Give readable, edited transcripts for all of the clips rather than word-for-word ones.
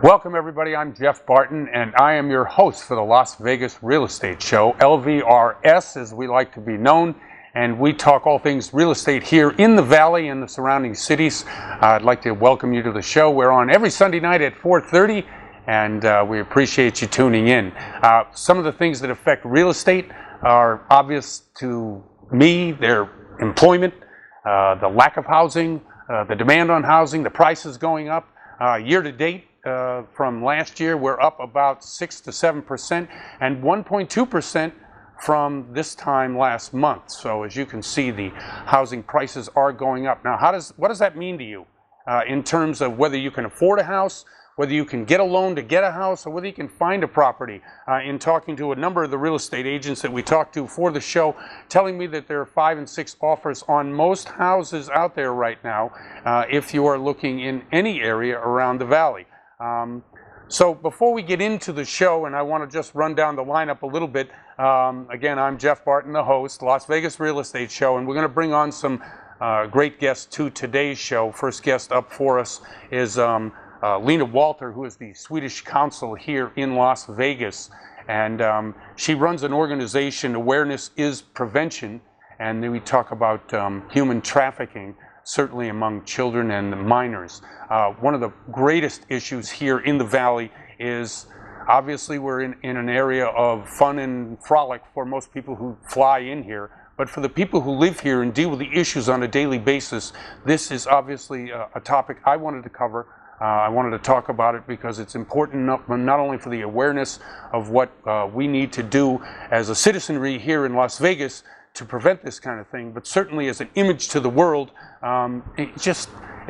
Welcome everybody, I'm Jeff Barton and I am your host for the Las Vegas Real Estate Show, LVRS as we like to be known, and we talk all things real estate here in the Valley and the surrounding cities. I'd like to welcome you to the show. We're on every Sunday night at 4:30 and we appreciate you tuning in. Some of the things that affect real estate are obvious to me. They're employment, the lack of housing, the demand on housing, the prices going up. Year to date, from last year, we're up about 6 to 7% and 1.2% from this time last month. So as you can see, the housing prices are going up. Now, what does that mean to you in terms of whether you can afford a house, whether you can get a loan to get a house, or whether you can find a property? In talking to a number of the real estate agents that we talked to for the show, telling me that there are 5 and 6 offers on most houses out there right now if you are looking in any area around the Valley. So before we get into the show, and I want to just run down the lineup a little bit, again, I'm Jeff Barton, the host, Las Vegas Real Estate Show, and we're going to bring on some great guests to today's show. First guest up for us is Lena Walter, who is the Swedish consul here in Las Vegas, and she runs an organization, Awareness is Prevention, and then we talk about human trafficking, certainly among children and minors. One of the greatest issues here in the Valley is, obviously we're in an area of fun and frolic for most people who fly in here, but for the people who live here and deal with the issues on a daily basis, this is obviously a topic I wanted to cover. I wanted to talk about it because it's important not only for the awareness of what we need to do as a citizenry here in Las Vegas to prevent this kind of thing, but certainly as an image to the world.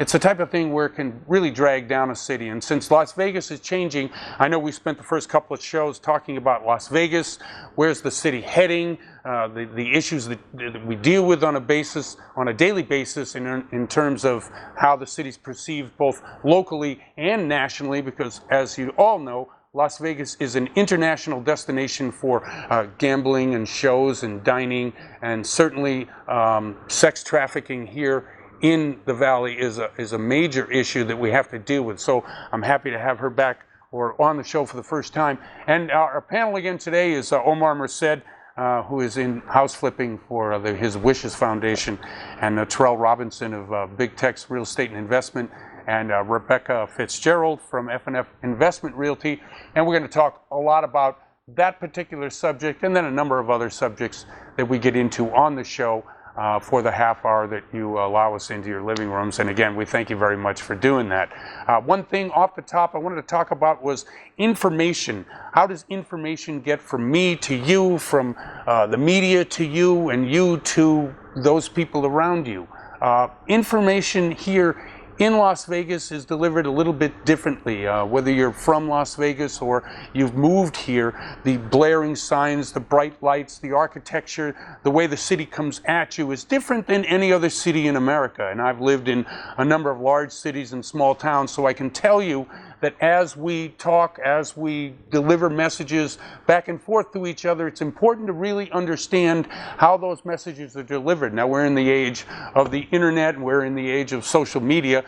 It's the type of thing where it can really drag down a city. And since Las Vegas is changing, I know we spent the first couple of shows talking about Las Vegas, where's the city heading, the issues that we deal with on a daily basis in terms of how the city's perceived both locally and nationally, because as you all know, Las Vegas is an international destination for gambling and shows and dining, and certainly sex trafficking here in the Valley is a major issue that we have to deal with. So I'm happy to have her back or on the show for the first time. And our panel again today is Omar Merced, who is in house flipping for his Wishes Foundation, and Terrell Robinson of Big Tech's Real Estate and Investment, and Rebecca Fitzgerald from F&F Investment Realty. And we're going to talk a lot about that particular subject and then a number of other subjects that we get into on the show for the half hour that you allow us into your living rooms. And again, we thank you very much for doing that. One thing off the top I wanted to talk about was information. How does information get from me to you, from the media to you, and you to those people around you? Information here in Las Vegas is delivered a little bit differently. Whether you're from Las Vegas or you've moved here, the blaring signs, the bright lights, the architecture, the way the city comes at you is different than any other city in America. And I've lived in a number of large cities and small towns, so I can tell you that as we talk, as we deliver messages back and forth to each other, it's important to really understand how those messages are delivered. Now, we're in the age of the internet, and we're in the age of social media.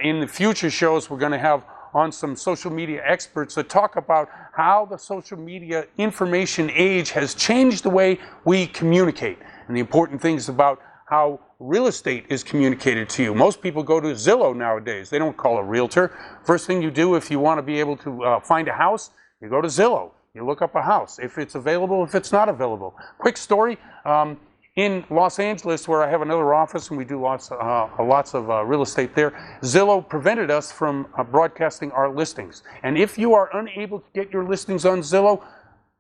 In the future shows, we're going to have on some social media experts that talk about how the social media information age has changed the way we communicate, and the important things about how real estate is communicated to you. Most people go to Zillow nowadays. They don't call a realtor. First thing you do if you want to be able to find a house, you go to Zillow. You look up a house, if it's available, if it's not available. Quick story, in Los Angeles, where I have another office and we do lots of real estate there, Zillow prevented us from broadcasting our listings. And if you are unable to get your listings on Zillow,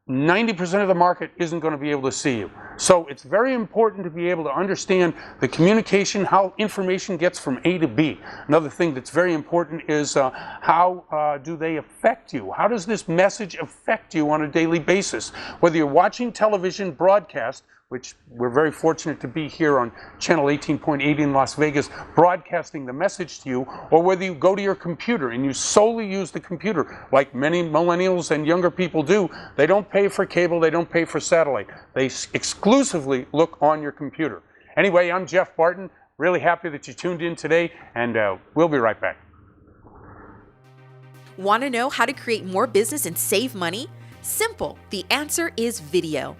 90% of the market isn't going to be able to see you. So it's very important to be able to understand the communication, how information gets from A to B. Another thing that's very important is how do they affect you? How does this message affect you on a daily basis? Whether you're watching television broadcast, which we're very fortunate to be here on channel 18.8 in Las Vegas, broadcasting the message to you, or whether you go to your computer and you solely use the computer, like many millennials and younger people do. They don't pay for cable, they don't pay for satellite. They exclusively look on your computer. Anyway, I'm Jeff Barton. Really happy that you tuned in today, and we'll be right back. Want to know how to create more business and save money? Simple. The answer is video.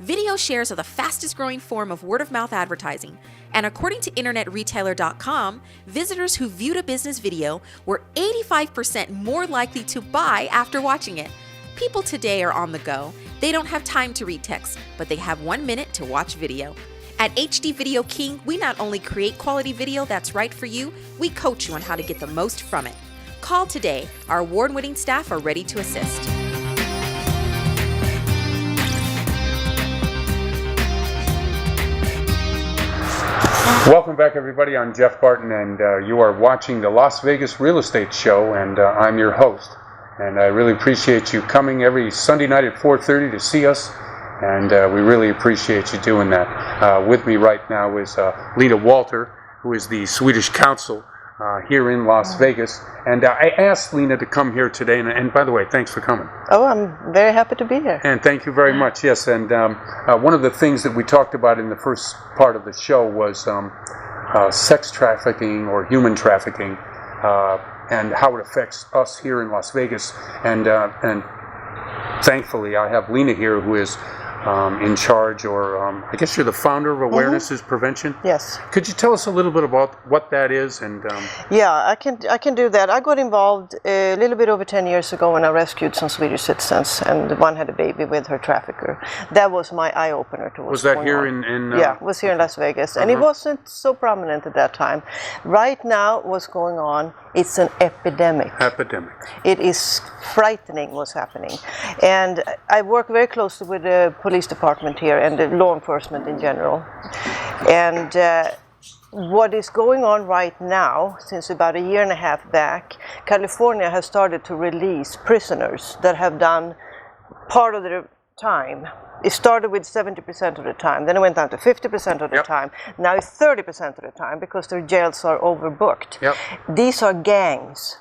Video shares are the fastest growing form of word-of-mouth advertising, and according to InternetRetailer.com, visitors who viewed a business video were 85% more likely to buy after watching it. People today are on the go. They don't have time to read text, but they have 1 minute to watch video. At HD Video King, we not only create quality video that's right for you, we coach you on how to get the most from it. Call today. Our award-winning staff are ready to assist. Welcome back, everybody. I'm Jeff Barton, and you are watching the Las Vegas Real Estate Show, and I'm your host. And I really appreciate you coming every Sunday night at 4:30 to see us, and we really appreciate you doing that. With me right now is Lena Walter, who is the Swedish Consul here in Las Vegas. And I asked Lena to come here today, and by the way, thanks for coming. Oh, I'm very happy to be here. And thank you very much, yes. And one of the things that we talked about in the first part of the show was sex trafficking or human trafficking, and how it affects us here in Las Vegas. And thankfully, I have Lena here, who is in charge, or I guess you're the founder of Awareness is Prevention? Yes. Could you tell us a little bit about what that is? And yeah, I can do that. I got involved a little bit over 10 years ago when I rescued some Swedish citizens, and one had a baby with her trafficker. That was my eye-opener to what's was that going here on. in yeah, it was here in Las Vegas, and it wasn't so prominent at that time. Right now, what's going on, it's an epidemic. Epidemic. It is frightening what's happening. And I work very closely with the police department here and the law enforcement in general. And what is going on right now, since about a year and a half back, California has started to release prisoners that have done part of their time. It started with 70% of the time, then it went down to 50% of the time. Now it's 30% of the time because their jails are overbooked. These are gangs,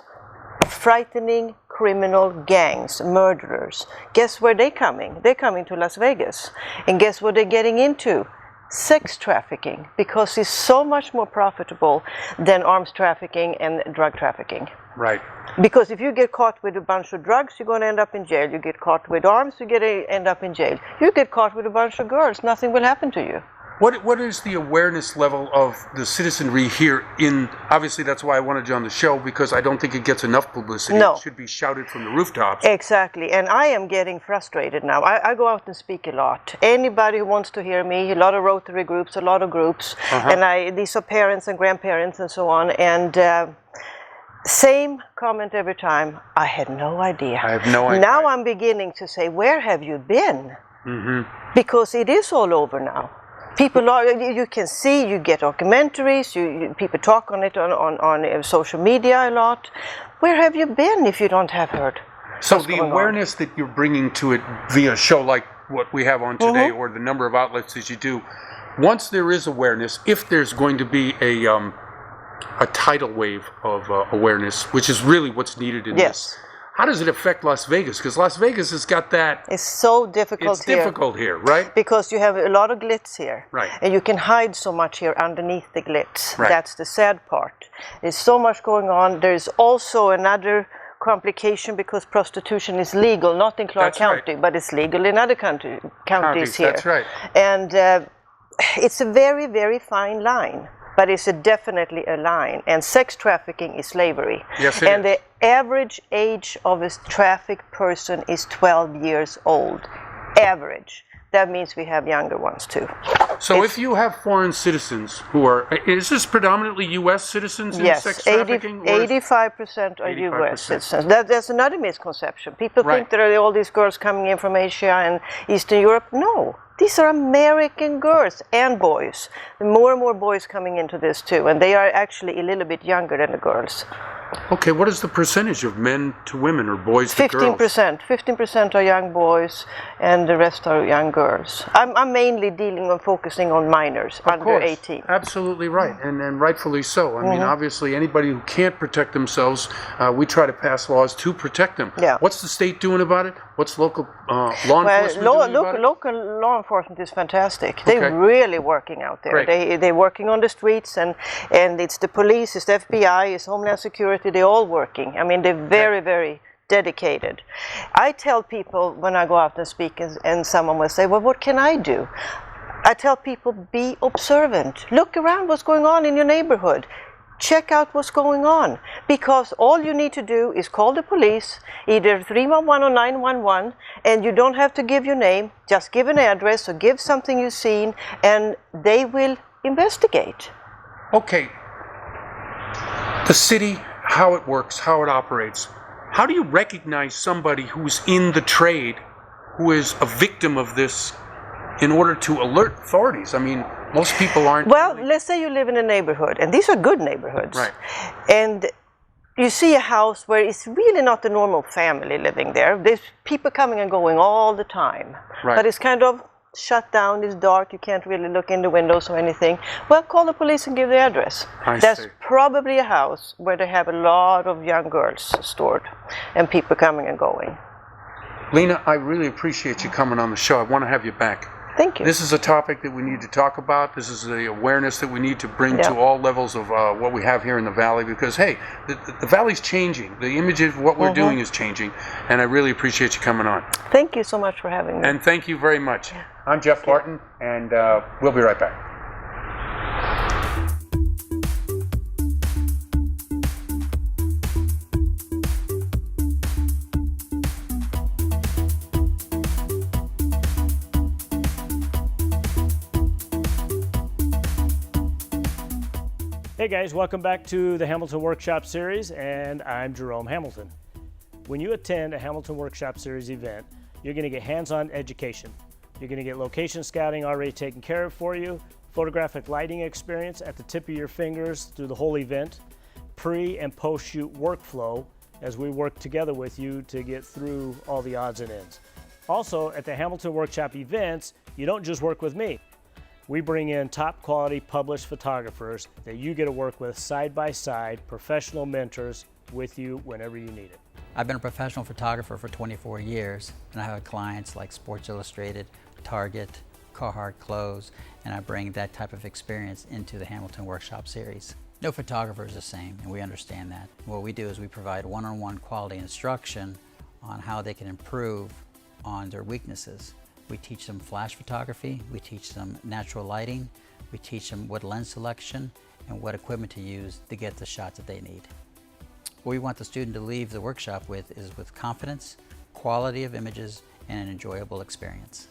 frightening criminal gangs, murderers. Guess where they're coming? They're coming to Las Vegas. And guess what they're getting into? Sex trafficking, because it's so much more profitable than arms trafficking and drug trafficking. Right. Because if you get caught with a bunch of drugs, you're going to end up in jail. You get caught with arms, you're going to end up in jail. You get caught with a bunch of girls, nothing will happen to you. What is the awareness level of the citizenry here in, obviously that's why I wanted you on the show, because I don't think it gets enough publicity. No. It should be shouted from the rooftops. Exactly, and I am getting frustrated now. I go out and speak a lot. Anybody who wants to hear me, a lot of Rotary groups, a lot of groups, and these are parents and grandparents and so on, and same comment every time, I had no idea. I have no idea. Now I'm beginning to say, where have you been? Because it is all over now. People are, you can see, you get documentaries, people talk on it on social media a lot. Where have you been if you don't have heard? So the awareness that you're bringing to it via a show like what we have on today, or the number of outlets as you do, once there is awareness, if there's going to be a tidal wave of awareness, which is really what's needed in this. How does it affect Las Vegas? Because Las Vegas has got that. It's so difficult here. It's difficult here, right? Because you have a lot of glitz here. Right. And you can hide so much here underneath the glitz. Right. That's the sad part. There's so much going on. There's also another complication because prostitution is legal, not in Clark County, but it's legal in other counties here. That's right. And it's a very, very fine line. But it's definitely a line. And sex trafficking is slavery. Yes, it is. And the average age of a trafficked person is 12 years old. Average. That means we have younger ones too. So if you have foreign citizens who are, is this predominantly U.S. citizens in sex trafficking? 85% are U.S. citizens. That's another misconception. People think there are all these girls coming in from Asia and Eastern Europe. No. These are American girls and boys. More and more boys coming into this too, and they are actually a little bit younger than the girls. Okay, what is the percentage of men to women or boys to girls? 15%. 15% are young boys, and the rest are young girls. I'm mainly focusing on minors under 18. Absolutely right, and rightfully so. I mean, obviously, anybody who can't protect themselves, we try to pass laws to protect them. Yeah. What's the state doing about it? What's local law enforcement doing about it? Local law enforcement is fantastic. They're really working out there. They're working on the streets, and it's the police, it's the FBI, it's Homeland Security. quality. They're all working. I mean, they're very, very dedicated. I tell people when I go out and speak, and someone will say, well, what can I do? I tell people, be observant. Look around what's going on in your neighborhood. Check out what's going on, because all you need to do is call the police, either 311 or 911, and you don't have to give your name, just give an address or give something you've seen, and they will investigate. Okay, the city, how it works, how it operates. How do you recognize somebody who's in the trade, who is a victim of this, in order to alert authorities? I mean, most people aren't. Well, let's say you live in a neighborhood, and these are good neighborhoods. Right. And you see a house where it's really not the normal family living there. There's people coming and going all the time. Right. But it's kind of shut down, it's dark, you can't really look in the windows or anything. Well, call the police and give the address. That's probably a house where they have a lot of young girls stored and people coming and going. Lena, I really appreciate you coming on the show. I want to have you back. Thank you. This is a topic that we need to talk about. This is the awareness that we need to bring to all levels of what we have here in the Valley, because, hey, the Valley's changing. The image of what we're doing is changing, and I really appreciate you coming on. Thank you so much for having me. And thank you very much. I'm Jeff Barton, and we'll be right back. Hey guys, welcome back to the Hamilton Workshop Series, and I'm Jerome Hamilton. When you attend a Hamilton Workshop Series event, you're going to get hands-on education. You're going to get location scouting already taken care of for you, photographic lighting experience at the tip of your fingers through the whole event, pre- and post-shoot workflow as we work together with you to get through all the odds and ends. Also, at the Hamilton Workshop events, you don't just work with me. We bring in top quality published photographers that you get to work with side by side, professional mentors with you whenever you need it. I've been a professional photographer for 24 years, and I have clients like Sports Illustrated, Target, Carhartt Clothes, and I bring that type of experience into the Hamilton Workshop Series. No photographer is the same, and we understand that. What we do is we provide one-on-one quality instruction on how they can improve on their weaknesses. We teach them flash photography, we teach them natural lighting, we teach them what lens selection and what equipment to use to get the shots that they need. What we want the student to leave the workshop with is with confidence, quality of images, and an enjoyable experience.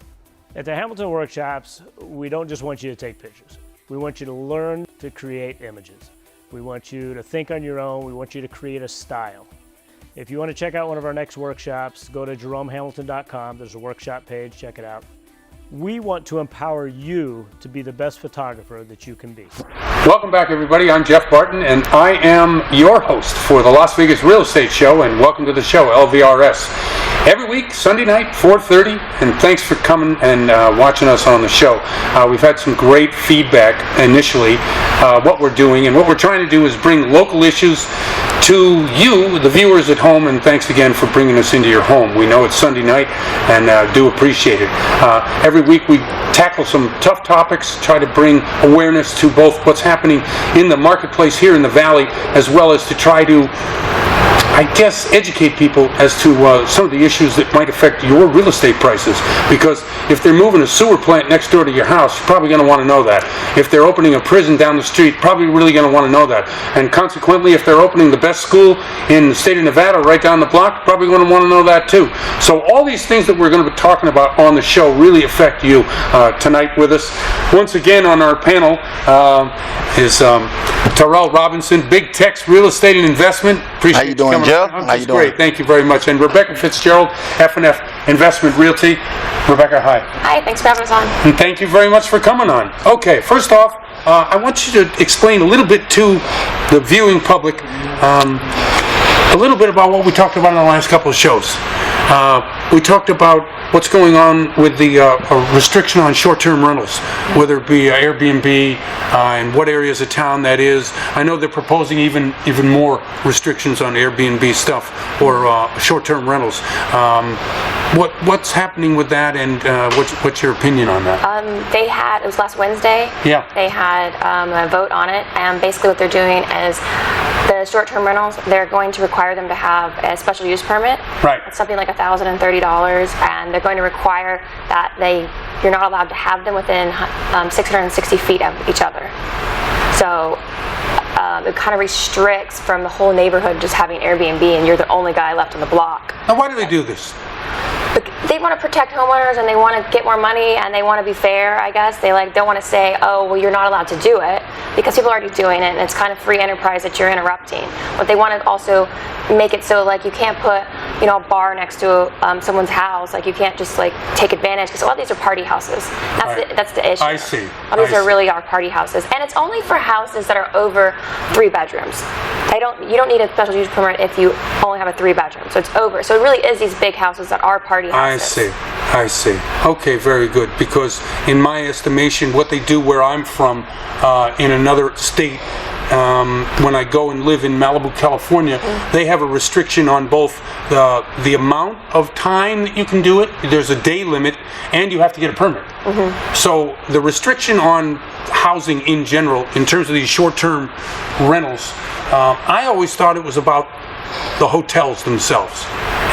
At the Hamilton Workshops, we don't just want you to take pictures. We want you to learn to create images. We want you to think on your own. We want you to create a style. If you want to check out one of our next workshops, go to jeromehamilton.com. There's a workshop page, check it out. We want to empower you to be the best photographer that you can be. Welcome back, everybody. I'm Jeff Barton, and I am your host for the Las Vegas Real Estate Show, and welcome to the show, LVRS. Every week, Sunday night, 4:30, and thanks for coming and watching us on the show. We've had some great feedback initially, what we're doing, and what we're trying to do is bring local issues to you, the viewers at home, and thanks again for bringing us into your home. We know it's Sunday night, and do appreciate it. Every week we tackle some tough topics, try to bring awareness to both what's happening in the marketplace here in the Valley, as well as to try to, I guess, educate people as to some of the issues that might affect your real estate prices. Because if they're moving a sewer plant next door to your house, you're probably going to want to know that. If they're opening a prison down the street, probably really going to want to know that. And consequently, if they're opening the best school in the state of Nevada right down the block, probably going to want to know that too. So all these things that we're going to be talking about on the show really affect you tonight with us. Once again on our panel is Terrell Robinson, Big Tex Real Estate and Investment. Appreciate How you doing, Jeff? How you doing? Great, thank you very much. And Rebecca Fitzgerald, F&F Investment Realty. Rebecca, hi. Hi, thanks for having us on. And thank you very much for coming on. Okay, first off, I want you to explain a little bit to the viewing public a little bit about what we talked about in the last couple of shows. We talked about what's going on with the restriction on short-term rentals, whether it be Airbnb and what areas of town that is. I know they're proposing even more restrictions on Airbnb stuff or short-term rentals. What's happening with that, and what's your opinion on that? It was last Wednesday. Yeah. They had a vote on it, and basically what they're doing is the short-term rentals, they're going to require them to have a special use permit. Right. It's something like $1,030, and they're going to require that you're not allowed to have them within 660 feet of each other. So it kind of restricts from the whole neighborhood just having Airbnb, and you're the only guy left on the block. Now, why do they do this? But they want to protect homeowners, and they want to get more money, and they want to be fair, I guess. They don't want to say, oh, well, you're not allowed to do it, because people are already doing it, and it's kind of free enterprise that you're interrupting. But they want to also make it so you can't put a bar next to someone's house. You can't just take advantage, because a lot of these are party houses. That's the issue. I see. All these really are party houses, and it's only for houses that are over 3 bedrooms. You don't need a special use permit if you only have a 3-bedroom. So it's over. So it really is these big houses that are party houses. I see. Okay, very good. Because in my estimation, what they do where I'm from, in another state, when I go and live in Malibu, California, they have a restriction on both the amount of time that you can do it. There's a day limit, and you have to get a permit. So the restriction on housing in general, in terms of these short-term rentals, I always thought it was about the hotels themselves.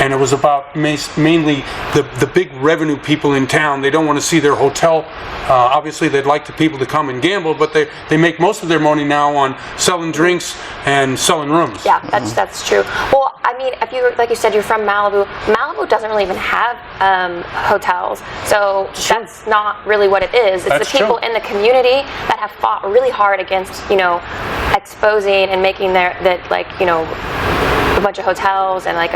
And it was about mainly the big revenue people in town. They don't want to see their hotel. Obviously, they'd like the people to come and gamble, but they make most of their money now on selling drinks and selling rooms. Yeah, that's true. Well, I mean, if you, like you said, you're from Malibu. Malibu doesn't really even have hotels, so that's not really what it is. It's the people in the community that have fought really hard against, exposing and making a bunch of hotels and a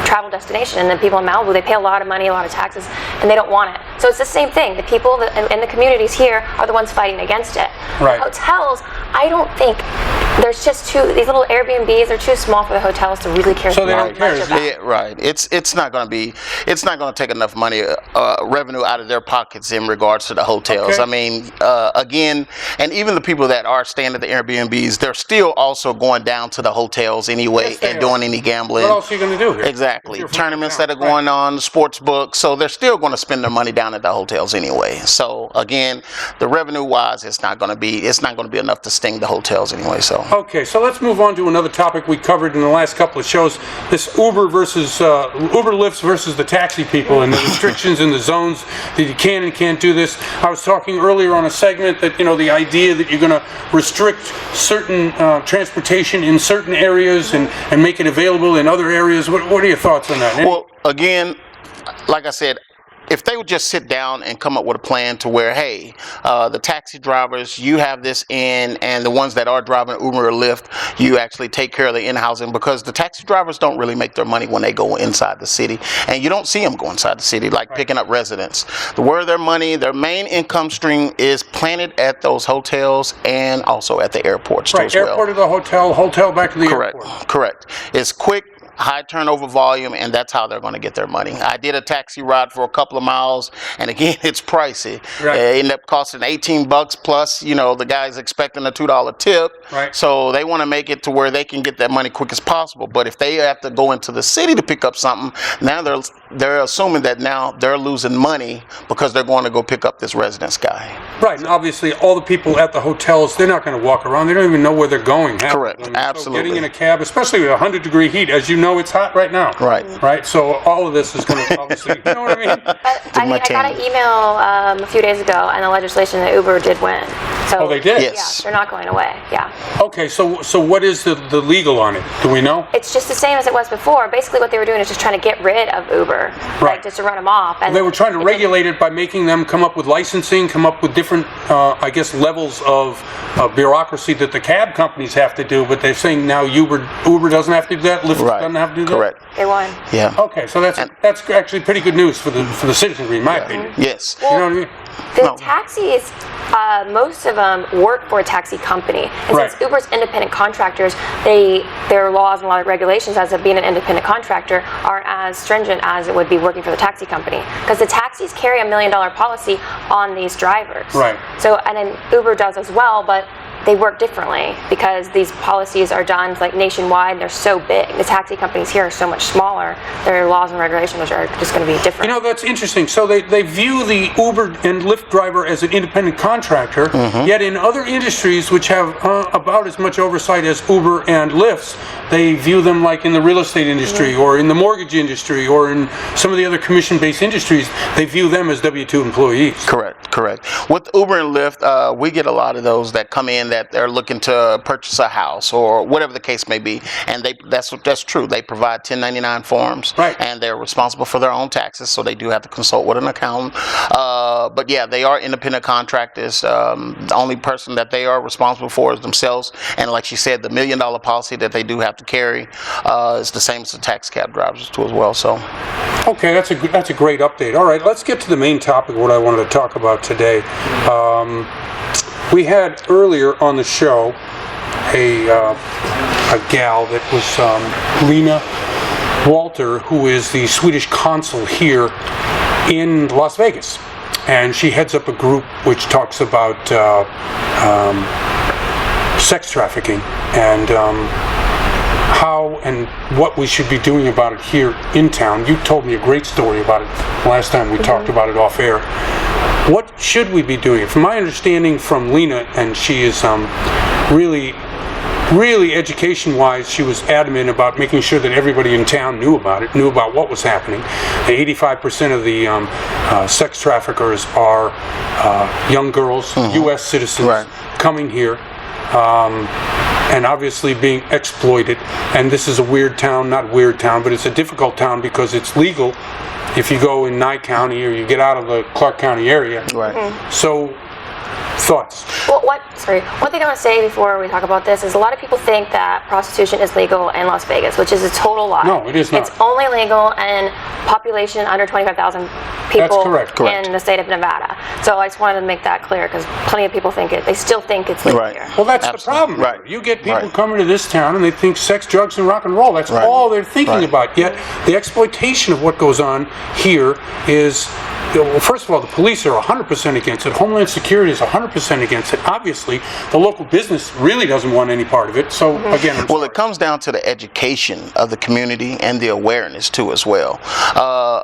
travel destination, and the people in Malibu, they pay a lot of money, a lot of taxes, and they don't want it. So it's the same thing. The people in the communities here are the ones fighting against it. Right. The hotels, I don't think there's just these little Airbnbs are too small for the hotels to really care. So they don't care. Yeah, right. It's not going to take enough money, revenue out of their pockets in regards to the hotels. Okay. I mean, again, and even the people that are staying at the Airbnbs, they're still also going down to the hotels anyway and doing any gambling. What else are you going to do here? Exactly. Tournaments that are going on, sports books. So they're still going to spend their money down at the hotels anyway. So again, the revenue-wise, it's not going to be enough to sting the hotels anyway. So. Okay, so let's move on to another topic we covered in the last couple of shows. This Uber lifts versus the taxi people, and the restrictions in the zones that you can and can't do this. I was talking earlier on a segment that the idea that you're going to restrict certain transportation in certain areas and make it available in other areas. What are your thoughts on that? Well, again, like I said, if they would just sit down and come up with a plan to where, hey, the taxi drivers, you have this in, and the ones that are driving Uber or Lyft, you actually take care of the in-housing, because the taxi drivers don't really make their money when they go inside the city, and you don't see them go inside the city picking up residents. Where their money, their main income stream is planted at those hotels and also at the airports too as well. Airport to the hotel back to the airport. Correct. It's quick, high turnover volume, and that's how they're going to get their money. I did a taxi ride for a couple of miles, and again, it's pricey. Right. It ended up costing $18 plus, the guy's expecting a $2 tip. Right. So they want to make it to where they can get that money quick as possible. But if they have to go into the city to pick up something, now they're assuming that now they're losing money because they're going to go pick up this residence guy. Right, and obviously all the people at the hotels, they're not going to walk around. They don't even know where they're going. Correct, So absolutely. getting in a cab, especially with 100-degree heat, as you know, it's hot right now. Right, so all of this is going to obviously, you know what I mean? But I got an email a few days ago, and the legislation that Uber did win. So they did? Yes. Yeah, they're not going away. Yeah. Okay, so what is the legal on it? Do we know? It's just the same as it was before. Basically, what they were doing is just trying to get rid of Uber, just to run them off. And they were trying to regulate it by making them come up with licensing, come up with different, levels of bureaucracy that the cab companies have to do. But they're saying now Uber doesn't have to do that. Lyft doesn't have to do that. Correct. They won. Yeah. Okay, so that's actually pretty good news for the citizenry, in my opinion. Yes. You know what I mean? The taxis, most of of them work for a taxi company. And Right. since Uber's independent contractors, their laws and a lot of regulations as of being an independent contractor aren't as stringent as it would be working for the taxi company. Because the taxis carry $1 million policy on these drivers. Right. So, and then Uber does as well, but they work differently because these policies are done like nationwide and they're so big. The taxi companies here are so much smaller. Their laws and regulations are just going to be different. You know, that's interesting. So they view the Uber and Lyft driver as an independent contractor, yet in other industries which have about as much oversight as Uber and Lyft's, they view them like in the real estate industry or in the mortgage industry or in some of the other commission-based industries, they view them as W-2 employees. Correct. With Uber and Lyft, we get a lot of those that come in that they're looking to purchase a house or whatever the case may be, and that's true. They provide 1099 forms, right, and they're responsible for their own taxes, so they do have to consult with an accountant. But yeah, they are independent contractors. The only person that they are responsible for is themselves, and like she said, the $1 million policy that they do have to carry is the same as the tax cab drivers too as well. So. Okay, that's a great update. All right, let's get to the main topic of what I wanted to talk about today. We had earlier on the show a gal that was Lena Walter, who is the Swedish consul here in Las Vegas, and she heads up a group which talks about sex trafficking and how and what we should be doing about it here in town. You told me a great story about it last time we talked about it off air. What should we be doing? From my understanding from Lena, and she is really education-wise, she was adamant about making sure that everybody in town knew about it, knew about what was happening. 85% of the sex traffickers are young girls, U.S. citizens, coming here. And obviously being exploited. And this is a weird town, not weird town, but it's a difficult town because it's legal if you go in Nye County or you get out of the Clark County area. Right. So, thoughts? Well, one thing I want to say before we talk about this is a lot of people think that prostitution is legal in Las Vegas, which is a total lie. No, it is not. It's only legal in population under 25,000 people correct. in the state of Nevada. So I just wanted to make that clear because plenty of people think they still think it's legal here. Well, that's the problem. Right. You get people coming to this town and they think sex, drugs, and rock and roll. That's all they're thinking about. Yet the exploitation of what goes on here is, well, first of all, the police are 100% against it. Homeland Security is 100% against it. Obviously, the local business really doesn't want any part of it. So, again, well, it comes down to the education of the community and the awareness, too, as well.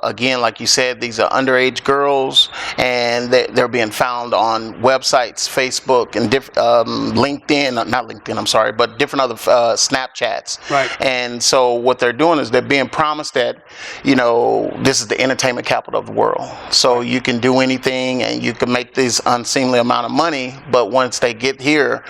Again, like you said, these are underage girls, and they're being found on websites, Facebook, and LinkedIn, but different other Snapchats. Right. And so what they're doing is they're being promised that, you know, this is the entertainment capital of the world. So you can do anything and you can make this unseemly amount of money, but once they get here,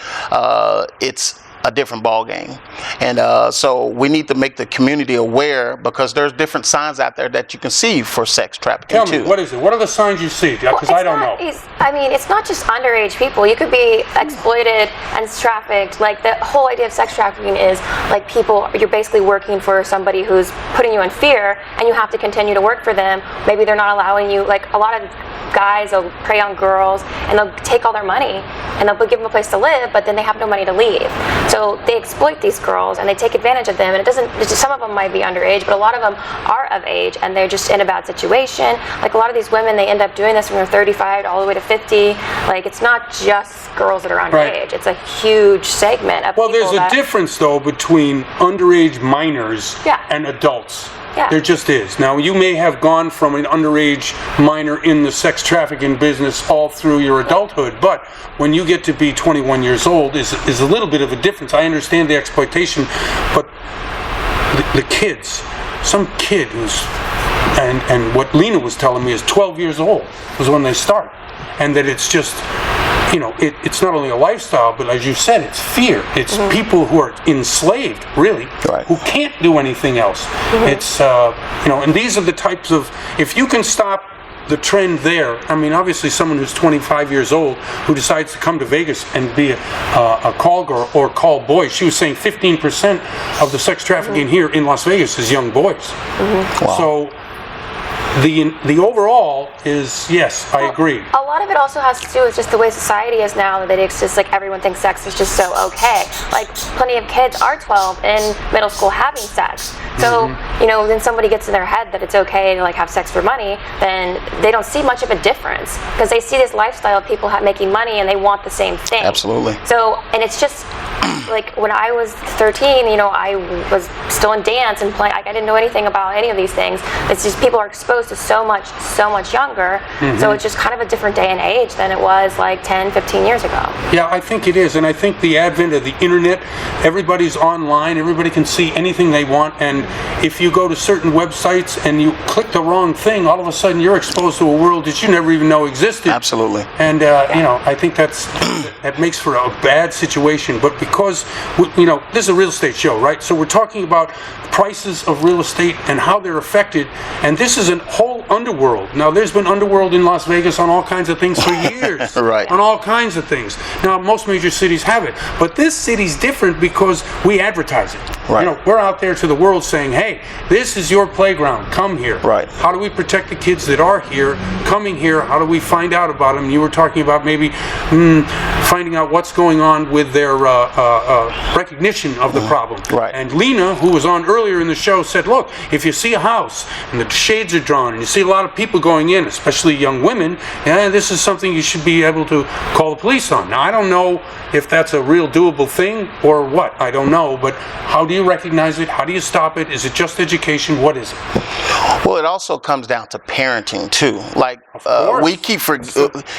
it's a different ball game. And so we need to make the community aware because there's different signs out there that you can see for sex trafficking. Tell me, what is it? What are the signs you see? Because I don't know. I mean, it's not just underage people. You could be exploited and trafficked. Like, the whole idea of sex trafficking is like you're basically working for somebody who's putting you in fear and you have to continue to work for them. Maybe they're not allowing you, like a lot of guys will prey on girls and they'll take all their money and they'll give them a place to live, but then they have no money to leave. So they exploit these girls and they take advantage of them, and some of them might be underage, but a lot of them are of age and they're just in a bad situation. Like a lot of these women, they end up doing this when they're 35 all the way to 50. Like, it's not just girls that are underage. It's a huge segment of people. Well, there's a difference though between underage minors and adults. Yeah. There just is. Now, you may have gone from an underage minor in the sex trafficking business all through your adulthood, but when you get to be 21 years old is a little bit of a difference. I understand the exploitation, but the kids, some kid who's, and what Lena was telling me is 12 years old was when they start, and that it's just, you know, it's not only a lifestyle, but as you said, it's fear. It's people who are enslaved, really, who can't do anything else. It's, you know, and these are the types of, if you can stop the trend there, I mean, obviously someone who's 25 years old who decides to come to Vegas and be a call girl or call boy, she was saying 15% of the sex trafficking here in Las Vegas is young boys. Wow. So the overall is, yes, I agree. A lot of it also has to do with just the way society is now, that it's just like everyone thinks sex is just so okay. Like plenty of kids are 12 in middle school having sex. So, you know, then somebody gets in their head that it's okay to like have sex for money, then they don't see much of a difference because they see this lifestyle of people making money and they want the same thing. Absolutely. So, and it's just like when I was 13, you know, I was still in dance and play. I didn't know anything about any of these things. It's just people are exposed to so much younger. So it's just kind of a different day and age than it was like 10, 15 years ago. Yeah, I think it is, and I think the advent of the internet, everybody's online, everybody can see anything they want, and if you go to certain websites and you click the wrong thing, all of a sudden you're exposed to a world that you never even know existed. Absolutely. And you know, I think that makes for a bad situation. But because you know, this is a real estate show, right? So we're talking about prices of real estate and how they're affected, and this is a whole underworld. Now, there's been underworld in Las Vegas on all kinds of things for years. Right. On all kinds of things. Now, most major cities have it, but this city's different because we advertise it. Right. You know, we're out there to the world saying, hey, this is your playground, come here. Right. How do we protect the kids that are here, coming here? How do we find out about them? You were talking about maybe finding out what's going on with their recognition of the problem. Right. And Lena, who was on earlier in the show, said, look, if you see a house and the shades are drawn and you see a lot of people going in, especially young women, this is something you should be able to call the police on. Now, I don't know if that's a real doable thing or what. I don't know, but how do you recognize it? How do you stop it? Is it just education? What is it? Well, it also comes down to parenting too. Like we keep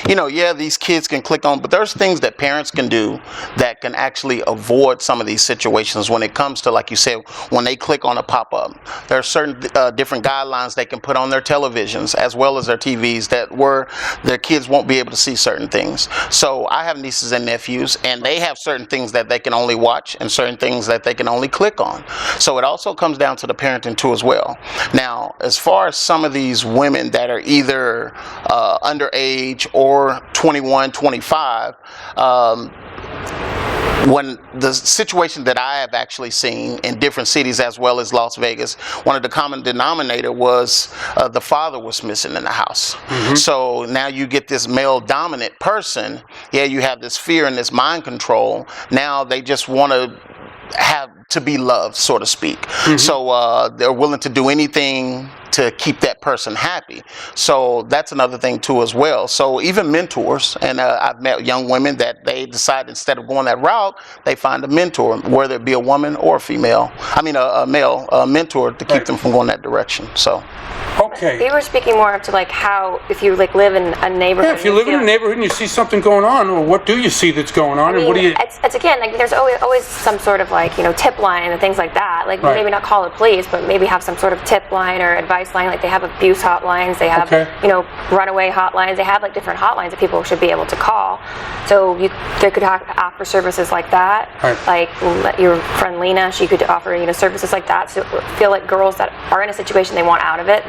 you know, yeah, these kids can click on, but there's things that parents can do that can actually avoid some of these situations when it comes to, like you said, when they click on a pop-up. There are certain different guidelines they can put on their televisions as well as their TVs that where their kids won't be able to see certain things. So I have nieces and nephews, and they have certain things that they can only watch and certain things that they can only click on. So it also comes down to the parenting too as well. Now, as far as some of these women that are either underage or 21, 25, when the situation that I have actually seen in different cities as well as Las Vegas, one of the common denominator was the father was missing in the house. So now you get this male dominant person. Yeah, you have this fear and this mind control. Now they just want to have to be loved, so to speak. So they're willing to do anything to keep that person happy. So that's another thing too as well. So even mentors, and I've met young women that they decide instead of going that route, they find a mentor, whether it be a woman or a female. I mean a male mentor to keep them from going that direction. So. Okay. You were speaking more to like how if you like live in a neighborhood. Yeah, if you live in a neighborhood and you see something going on, or what do you see that's going on, and what do you? It's again like there's always some sort of like, you know, tip line and things like that. Like maybe not call the police, but maybe have some sort of tip line or advice line. Like they have abuse hotlines, they have you know, runaway hotlines. They have like different hotlines that people should be able to call. So they could offer services like that. Like your friend Lena, she could offer, you know, services like that. So feel like girls that are in a situation they want out of it.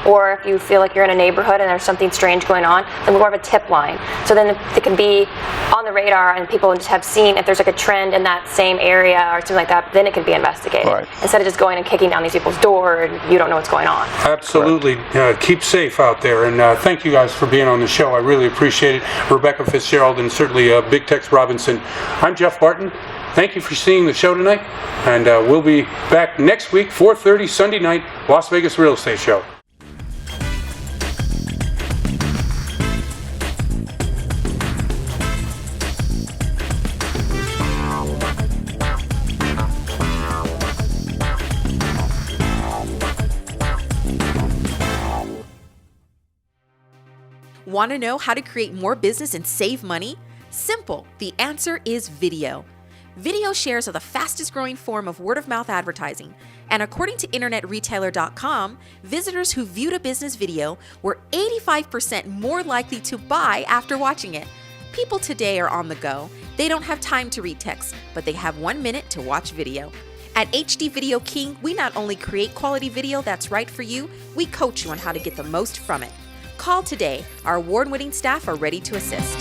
Or if you feel like you're in a neighborhood and there's something strange going on, then more of a tip line. So then it can be on the radar and people just have seen if there's like a trend in that same area or something like that, then it can be investigated. Instead of just going and kicking down these people's door and you don't know what's going on. Absolutely. Keep safe out there. And thank you guys for being on the show. I really appreciate it. Rebecca Fitzgerald and certainly Big Tex Robinson. I'm Jeff Barton. Thank you for seeing the show tonight. And we'll be back next week, 4:30 Sunday night, Las Vegas Real Estate Show. Want to know how to create more business and save money? Simple. The answer is video. Video shares are the fastest growing form of word-of-mouth advertising, and according to InternetRetailer.com, visitors who viewed a business video were 85% more likely to buy after watching it. People today are on the go. They don't have time to read text, but they have 1 minute to watch video. At HD Video King, we not only create quality video that's right for you, we coach you on how to get the most from it. Call today. Our award-winning staff are ready to assist.